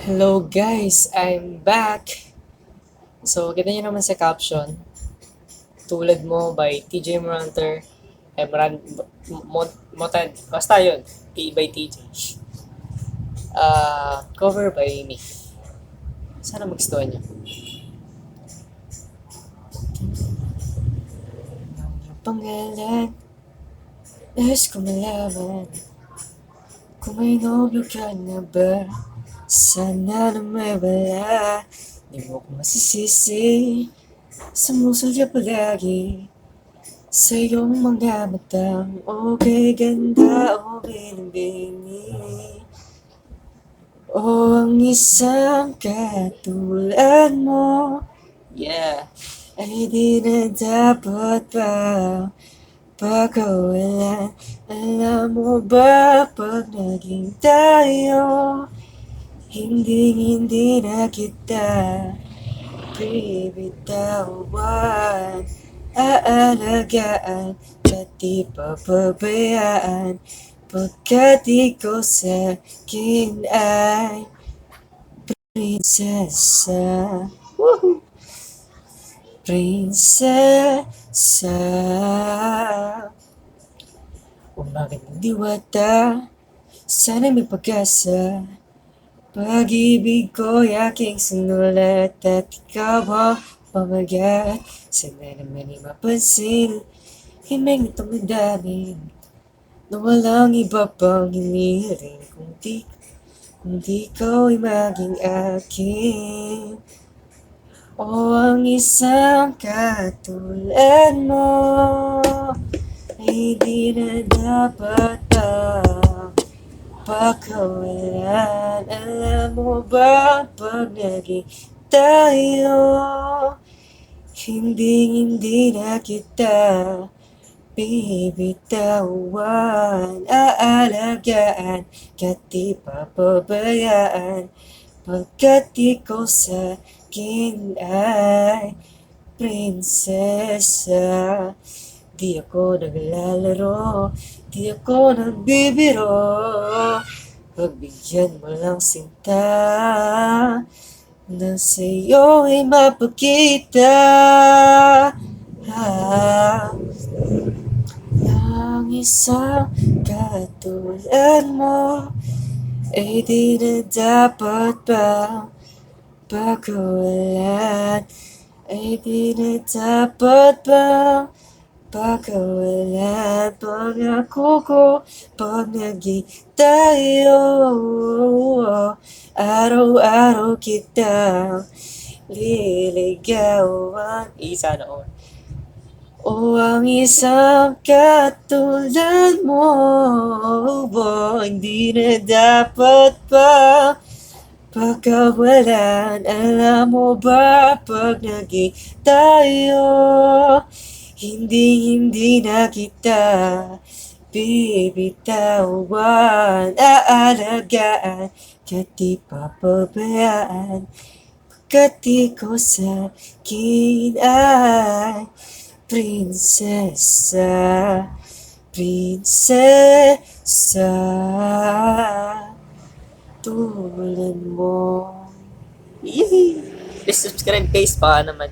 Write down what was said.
Hello guys, I'm back! So, kita nyo naman sa caption, Tulad Mo by TJ Moranter, Motan, basta yun, by TJ. Cover by me. Sana magustuhan nyo. Ang pangalan, nais ko malaman, kung may nobyo ka na ba, sana na may wala, di mo ko masisisi, sumusol ka palagi, sa iyong mga matang okay ganda o binibini. O ang isang katulad mo, yeah, ay di na dapat pa pagkawalan. Alam mo ba pag naging tayo, hindi na kita bibitawan, aalagaan at di papabayaan, pagkat ikaw sa'kin ay prinsesa. Woohoo! Prinsesa. Umagat ng diwata, sana may pag-asa. Pag-ibig ko'y aking sinulat at ikaw ang pamagat. Sana naman mapansin, himeng itong damdamin na walang iba pang hinihiling kung di ikaw ay maging akin. O ang isang katulad mo ay di na dapat pagkawalan. Alam mo ba pag naging tayo, hindi na kita bibitawan, aalagaan at di papabayaan, pagkat ikaw sa'kin ay prinsesa. Di ako naglalaro, di ako nagbibiro, pagbigyan mo lang sinta na sa'yo ay mapakita. Ang isang katulad mo ay di na dapat pa pagkawalan, ay di na dapat pa pagkawalan. Pangako ko pag naging tayo, araw-araw kitang liligawan. Isa na on. O ang isang katulad mo, hindi na dapat pa pagkawalan. Alam mo ba pag naging tayo, hindi na kita bibitawan, aalagaan at di papabayaan, pagkat ikaw sa'kin ay prinsesa. Prinsesa tulad mo. Yee! Please subscribe guys, baka naman.